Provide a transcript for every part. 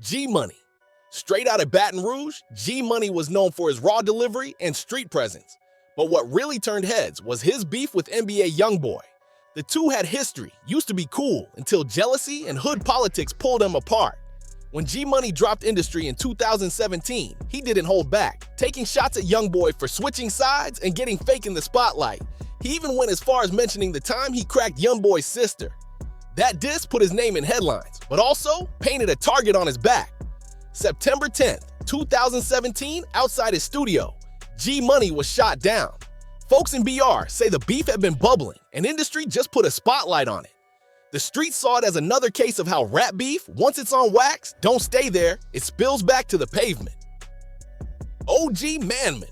G Money. Straight out of Baton Rouge, G Money was known for his raw delivery and street presence. But what really turned heads was his beef with NBA Youngboy. The two had history, used to be cool, until jealousy and hood politics pulled them apart. When G Money dropped industry in 2017, he didn't hold back, taking shots at Youngboy for switching sides and getting fake in the spotlight. He even went as far as mentioning the time he cracked Youngboy's sister. That diss put his name in headlines, but also painted a target on his back. September 10th, 2017, outside his studio, G Money was shot down. Folks in BR say the beef had been bubbling, and industry just put a spotlight on it. The streets saw it as another case of how rap beef, once it's on wax, don't stay there, it spills back to the pavement. OG Manman.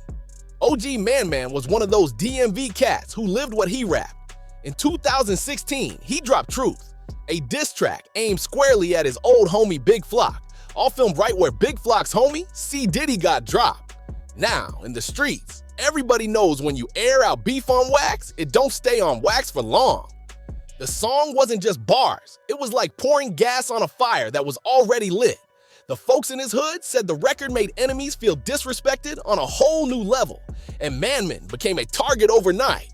OG Manman was one of those DMV cats who lived what he rapped. In 2016, he dropped Truth, a diss track aimed squarely at his old homie Big Flock, all filmed right where Big Flock's homie, C. Diddy, got dropped. Now, in the streets, everybody knows when you air out beef on wax, it don't stay on wax for long. The song wasn't just bars, it was like pouring gas on a fire that was already lit. The folks in his hood said the record made enemies feel disrespected on a whole new level, and Manman became a target overnight.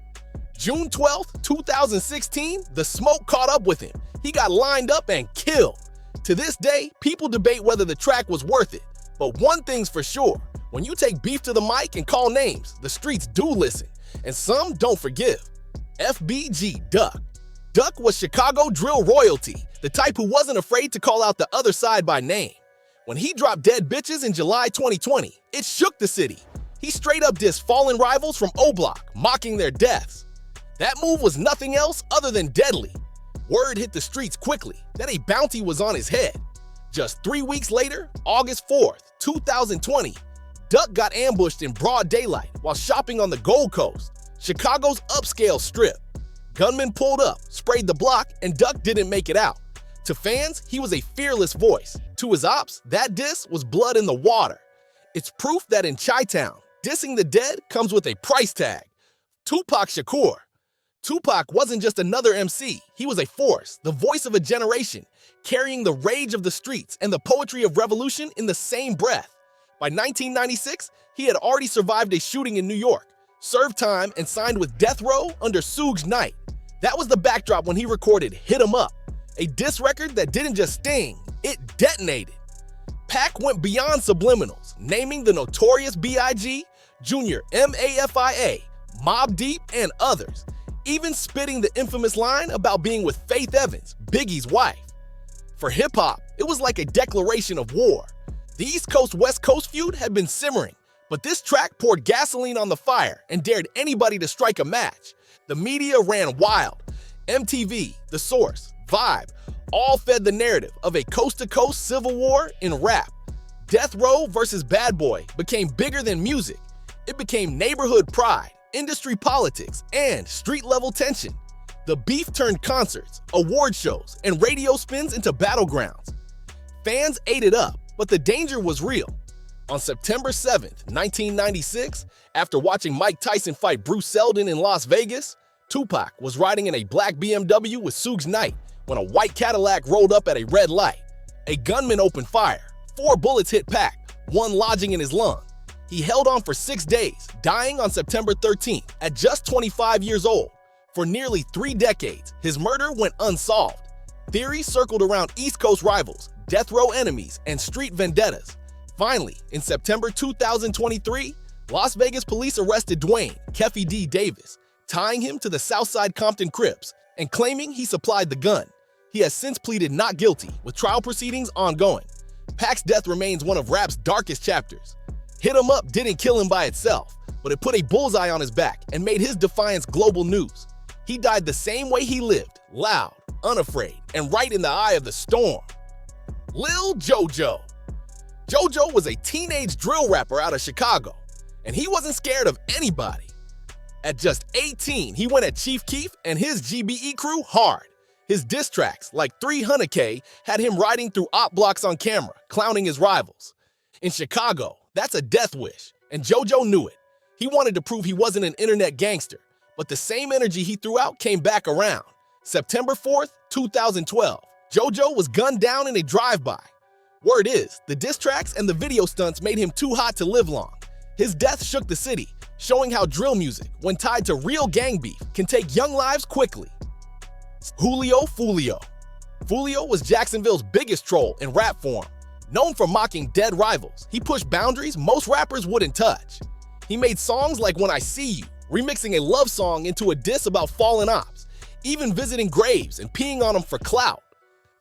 June 12th, 2016, the smoke caught up with him. He got lined up and killed. To this day, people debate whether the track was worth it, but one thing's for sure, when you take beef to the mic and call names, the streets do listen, and some don't forgive. FBG Duck. Duck was Chicago drill royalty, the type who wasn't afraid to call out the other side by name. When he dropped Dead Bitches in July 2020, it shook the city. He straight up dissed fallen rivals from O-Block, mocking their deaths. That move was nothing else other than deadly. Word hit the streets quickly that a bounty was on his head. Just 3 weeks later, August 4th, 2020, Duck got ambushed in broad daylight while shopping on the Gold Coast, Chicago's upscale strip. Gunmen pulled up, sprayed the block, and Duck didn't make it out. To fans, he was a fearless voice. To his ops, that diss was blood in the water. It's proof that in Chi-Town, dissing the dead comes with a price tag. Tupac Shakur. Tupac wasn't just another MC, he was a force, the voice of a generation, carrying the rage of the streets and the poetry of revolution in the same breath. By 1996, he had already survived a shooting in New York, served time, and signed with Death Row under Suge Knight. That was the backdrop when he recorded Hit 'Em Up, a diss record that didn't just sting, it detonated. Pac went beyond subliminals, naming the notorious B.I.G., Junior M.A.F.I.A., Mobb Deep, and others, even spitting the infamous line about being with Faith Evans, Biggie's wife. For hip-hop, it was like a declaration of war. The East Coast-West Coast feud had been simmering, but this track poured gasoline on the fire and dared anybody to strike a match. The media ran wild. MTV, The Source, Vibe, all fed the narrative of a coast-to-coast civil war in rap. Death Row versus Bad Boy became bigger than music. It became neighborhood pride, industry politics, and street-level tension. The beef turned concerts, award shows, and radio spins into battlegrounds. Fans ate it up, but the danger was real. On September 7th, 1996, after watching Mike Tyson fight Bruce Seldon in Las Vegas, Tupac was riding in a black BMW with Suge Knight when a white Cadillac rolled up at a red light. A gunman opened fire. 4 bullets hit Pac, 1 lodging in his lung. He held on for 6 days, dying on September 13th at just 25 years old. For nearly 3 decades, his murder went unsolved. Theories circled around East Coast rivals, death row enemies, and street vendettas. Finally, in September 2023, Las Vegas police arrested Dwayne Keffy D. Davis, tying him to the Southside Compton Crips and claiming he supplied the gun. He has since pleaded not guilty, with trial proceedings ongoing. Pac's death remains one of rap's darkest chapters. Hit 'Em Up didn't kill him by itself, but it put a bullseye on his back and made his defiance global news. He died the same way he lived, loud, unafraid, and right in the eye of the storm. Lil Jojo. Jojo was a teenage drill rapper out of Chicago, and he wasn't scared of anybody. At just 18, he went at Chief Keef and his GBE crew hard. His diss tracks, like 300K, had him riding through op blocks on camera, clowning his rivals. In Chicago, that's a death wish, and Jojo knew it. He wanted to prove he wasn't an internet gangster, but the same energy he threw out came back around. September 4th, 2012, Jojo was gunned down in a drive-by. Word is, the diss tracks and the video stunts made him too hot to live long. His death shook the city, showing how drill music, when tied to real gang beef, can take young lives quickly. Julio Foolio. Foolio was Jacksonville's biggest troll in rap form. Known for mocking dead rivals, he pushed boundaries most rappers wouldn't touch. He made songs like When I See You, remixing a love song into a diss about fallen ops, even visiting graves and peeing on them for clout.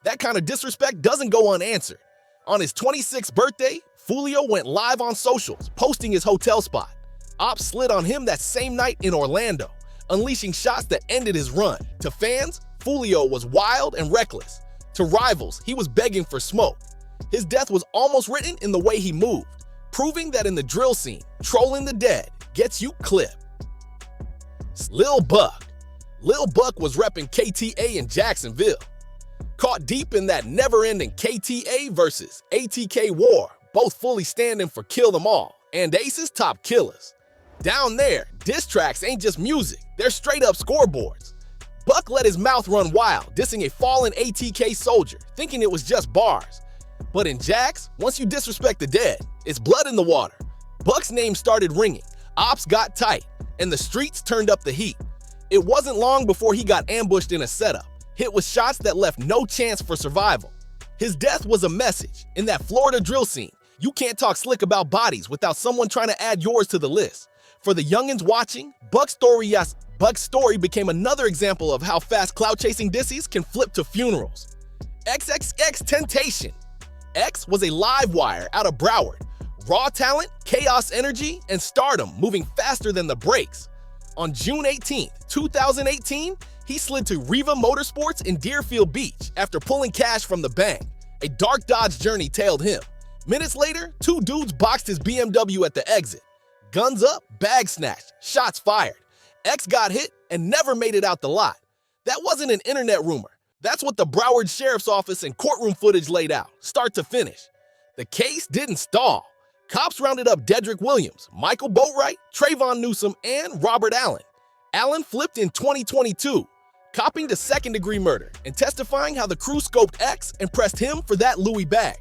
That kind of disrespect doesn't go unanswered. On his 26th birthday, Foolio went live on socials, posting his hotel spot. Ops slid on him that same night in Orlando, unleashing shots that ended his run. To fans, Foolio was wild and reckless. To rivals, he was begging for smoke. His death was almost written in the way he moved, proving that in the drill scene, trolling the dead gets you clipped. Lil Buck. Lil Buck was repping KTA in Jacksonville. Caught deep in that never-ending KTA versus ATK war, both fully standing for Kill Them All and Ace's Top Killers. Down there, diss tracks ain't just music, they're straight-up scoreboards. Buck let his mouth run wild, dissing a fallen ATK soldier, thinking it was just bars. But in Jax, once you disrespect the dead, it's blood in the water. Buck's name started ringing, ops got tight, and the streets turned up the heat. It wasn't long before he got ambushed in a setup, hit with shots that left no chance for survival. His death was a message. In that Florida drill scene, you can't talk slick about bodies without someone trying to add yours to the list. For the youngins watching, Buck's story became another example of how fast clout-chasing dissies can flip to funerals. XXXTentacion. X was a live wire out of Broward. Raw talent, chaos energy, and stardom moving faster than the brakes. On June 18, 2018, he slid to Riva Motorsports in Deerfield Beach after pulling cash from the bank. A dark Dodge Journey tailed him. Minutes later, two dudes boxed his BMW at the exit. Guns up, bag snatched, shots fired. X got hit and never made it out the lot. That wasn't an internet rumor. That's what the Broward Sheriff's Office and courtroom footage laid out, start to finish. The case didn't stall. Cops rounded up Dedrick Williams, Michael Boatwright, Trayvon Newsom, and Robert Allen. Allen flipped in 2022, copping to second-degree murder and testifying how the crew scoped X and pressed him for that Louis bag.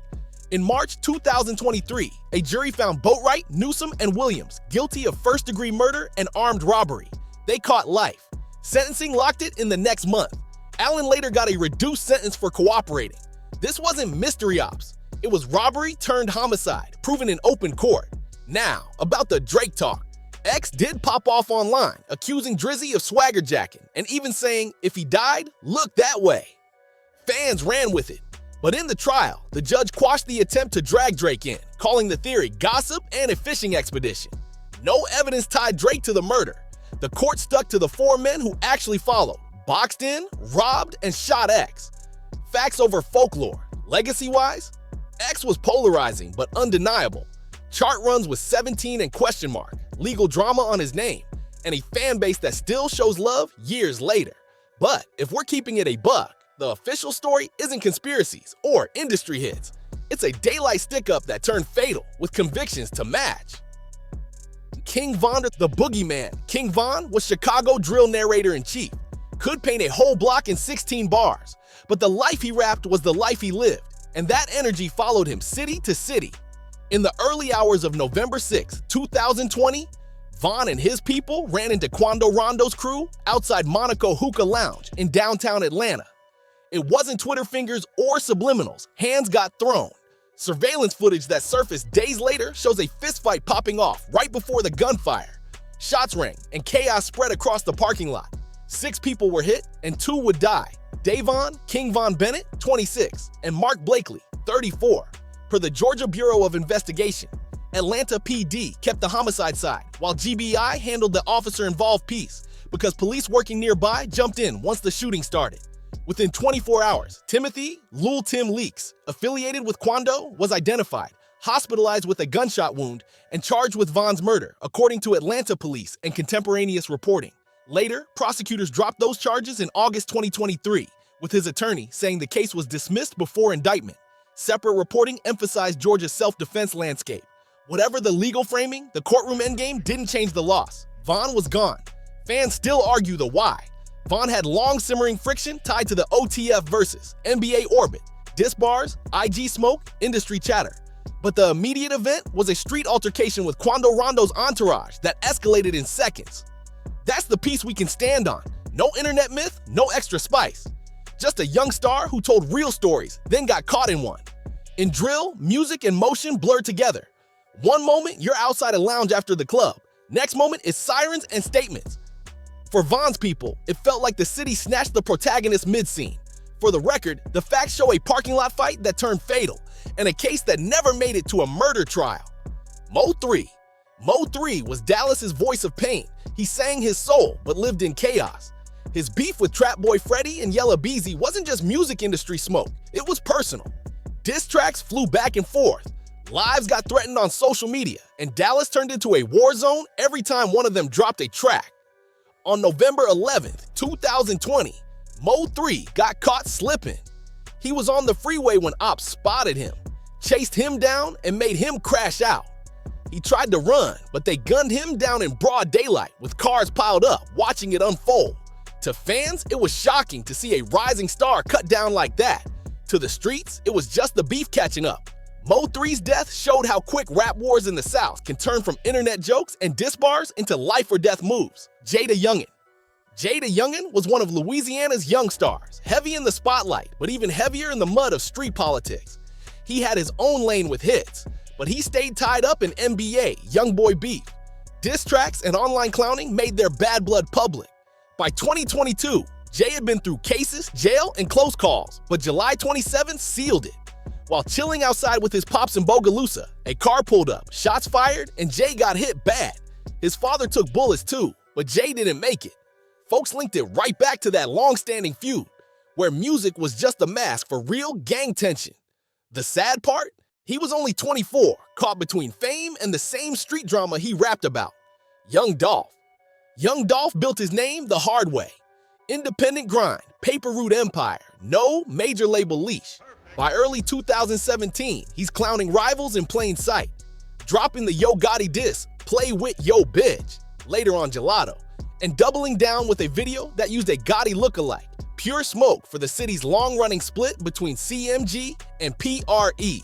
In March 2023, a jury found Boatwright, Newsom, and Williams guilty of first-degree murder and armed robbery. They caught life. Sentencing locked it in the next month. Allen later got a reduced sentence for cooperating. This wasn't mystery ops. It was robbery turned homicide, proven in open court. Now, about the Drake talk. X did pop off online, accusing Drizzy of swagger jacking, and even saying, if he died, look that way. Fans ran with it. But in the trial, the judge quashed the attempt to drag Drake in, calling the theory gossip and a fishing expedition. No evidence tied Drake to the murder. The court stuck to the four men who actually followed, boxed in, robbed, and shot X. Facts over folklore. Legacy-wise, X was polarizing but undeniable. Chart runs with 17 and question mark, legal drama on his name, and a fan base that still shows love years later. But if we're keeping it a buck, the official story isn't conspiracies or industry hits. It's a daylight stick-up that turned fatal with convictions to match. King Von, the boogeyman. King Von was Chicago drill narrator-in-chief. Could paint a whole block in 16 bars, but the life he rapped was the life he lived, and that energy followed him city to city. In the early hours of November 6, 2020, Von and his people ran into Quando Rondo's crew outside Monaco Hookah Lounge in downtown Atlanta. It wasn't Twitter fingers or subliminals. Hands got thrown. Surveillance footage that surfaced days later shows a fistfight popping off right before the gunfire. Shots rang and chaos spread across the parking lot. 6 people were hit and 2 would die. Davon King Von Bennett, 26, and Mark Blakely, 34. Per the Georgia Bureau of Investigation, Atlanta PD kept the homicide side, while GBI handled the officer-involved piece because police working nearby jumped in once the shooting started. Within 24 hours, Timothy Lul Tim Leaks, affiliated with Quando, was identified, hospitalized with a gunshot wound, and charged with Von's murder, according to Atlanta police and contemporaneous reporting. Later, prosecutors dropped those charges in August 2023, with his attorney saying the case was dismissed before indictment. Separate reporting emphasized Georgia's self-defense landscape. Whatever the legal framing, the courtroom endgame didn't change the loss. Von was gone. Fans still argue the why. Von had long simmering friction tied to the OTF versus NBA orbit, Diss bars, IG smoke, industry chatter. But the immediate event was a street altercation with Quando Rondo's entourage that escalated in seconds. That's the piece we can stand on. No internet myth, no extra spice. Just a young star who told real stories, then got caught in one. In drill, music and motion blurred together. One moment, you're outside a lounge after the club. Next moment, it's sirens and statements. For Von's people, it felt like the city snatched the protagonist mid-scene. For the record, the facts show a parking lot fight that turned fatal, and a case that never made it to a murder trial. Mo3. Mo3 was Dallas's voice of pain. He sang his soul, but lived in chaos. His beef with Trap Boy Freddy and Yella Beezy wasn't just music industry smoke, it was personal. Diss tracks flew back and forth. Lives got threatened on social media, and Dallas turned into a war zone every time one of them dropped a track. On November 11th, 2020, Mo3 got caught slipping. He was on the freeway when ops spotted him, chased him down, and made him crash out. He tried to run, but they gunned him down in broad daylight with cars piled up, watching it unfold. To fans, it was shocking to see a rising star cut down like that. To the streets, it was just the beef catching up. Mo3's death showed how quick rap wars in the South can turn from internet jokes and diss bars into life or death moves. Jada Youngan. Jada Youngan was one of Louisiana's young stars, heavy in the spotlight, but even heavier in the mud of street politics. He had his own lane with hits, but he stayed tied up in NBA, young boy beef. Diss tracks and online clowning made their bad blood public. By 2022, Jay had been through cases, jail, and close calls, but July 27th sealed it. While chilling outside with his pops in Bogalusa, a car pulled up, shots fired, and Jay got hit bad. His father took bullets too, but Jay didn't make it. Folks linked it right back to that long-standing feud, where music was just a mask for real gang tension. The sad part? He was only 24, caught between fame and the same street drama he rapped about. Young Dolph. Young Dolph built his name the hard way. Independent grind, paper route empire, no major label leash. By early 2017, he's clowning rivals in plain sight, dropping the Yo Gotti diss, Play With Yo Bitch, later on Gelato, and doubling down with a video that used a Gotti lookalike, Pure Smoke, for the city's long-running split between CMG and PRE.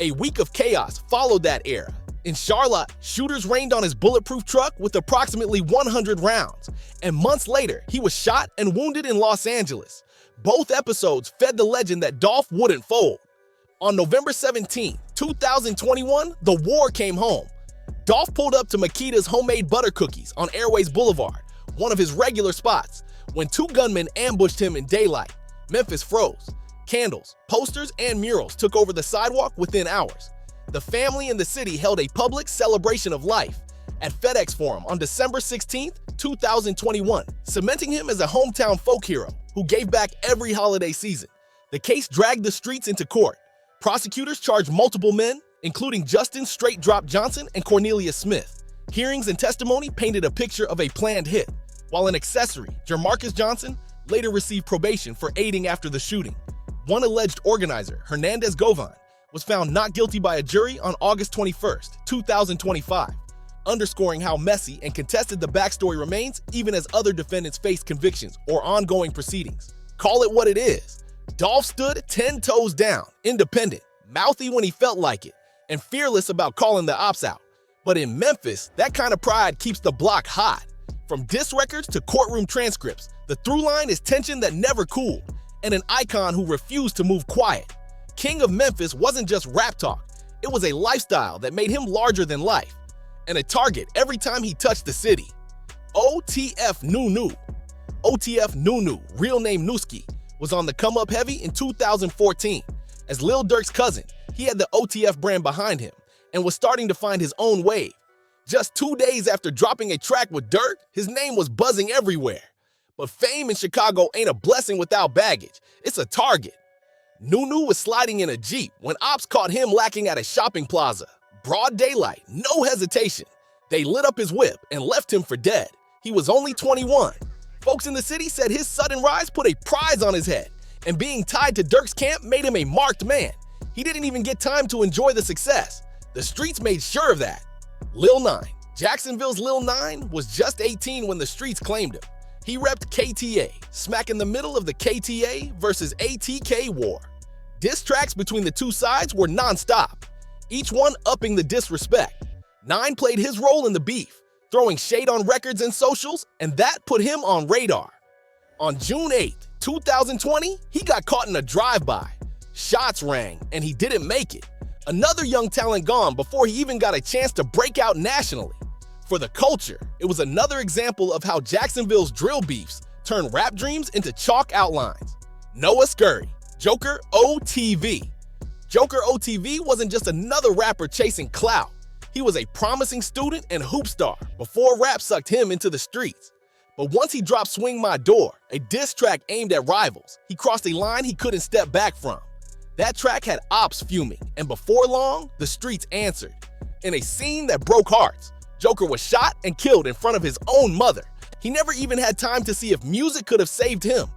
A week of chaos followed that era. In Charlotte, shooters rained on his bulletproof truck with approximately 100 rounds, and months later, he was shot and wounded in Los Angeles. Both episodes fed the legend that Dolph wouldn't fold. On November 17, 2021, the war came home. Dolph pulled up to Makita's homemade butter cookies on Airways Boulevard, one of his regular spots, when two gunmen ambushed him in daylight. Memphis froze. Candles, posters, and murals took over the sidewalk within hours. The family and the city held a public celebration of life at FedEx Forum on December 16, 2021, cementing him as a hometown folk hero who gave back every holiday season. The case dragged the streets into court. Prosecutors charged multiple men, including Justin Straight Drop Johnson and Cornelius Smith. Hearings and testimony painted a picture of a planned hit, while an accessory, Jermarcus Johnson, later received probation for aiding after the shooting. One alleged organizer, Hernandez Govan, was found not guilty by a jury on August 21, 2025, underscoring how messy and contested the backstory remains even as other defendants faced convictions or ongoing proceedings. Call it what it is. Dolph stood 10 toes down, independent, mouthy when he felt like it, and fearless about calling the ops out. But in Memphis, that kind of pride keeps the block hot. From diss records to courtroom transcripts, the through line is tension that never cooled, and an icon who refused to move quiet. King of Memphis wasn't just rap talk, it was a lifestyle that made him larger than life, and a target every time he touched the city. OTF Nunu. OTF Nunu, real name Nuski, was on the come up heavy in 2014. As Lil Durk's cousin, he had the OTF brand behind him and was starting to find his own wave. Just 2 days after dropping a track with Durk, his name was buzzing everywhere. But fame in Chicago ain't a blessing without baggage, it's a target. Nunu was sliding in a Jeep when ops caught him lacking at a shopping plaza. Broad daylight, no hesitation. They lit up his whip and left him for dead. He was only 21. Folks in the city said his sudden rise put a prize on his head, and being tied to Durk's camp made him a marked man. He didn't even get time to enjoy the success. The streets made sure of that. Lil Nine. Jacksonville's Lil Nine was just 18 when the streets claimed him. He repped KTA, smack in the middle of the KTA versus ATK war. Diss tracks between the two sides were non-stop, each one upping the disrespect. Nine played his role in the beef, throwing shade on records and socials, and that put him on radar. On June 8, 2020, he got caught in a drive-by. Shots rang, and he didn't make it. Another young talent gone before he even got a chance to break out nationally. For the culture, it was another example of how Jacksonville's drill beefs turned rap dreams into chalk outlines. Noah Scurry, Joker OTV. Joker OTV wasn't just another rapper chasing clout. He was a promising student and hoop star before rap sucked him into the streets. But once he dropped Swing My Door, a diss track aimed at rivals, he crossed a line he couldn't step back from. That track had ops fuming, and before long, the streets answered. In a scene that broke hearts, Joker was shot and killed in front of his own mother. He never even had time to see if music could have saved him.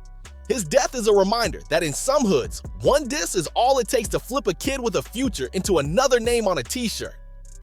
His death is a reminder that in some hoods, one diss is all it takes to flip a kid with a future into another name on a t-shirt.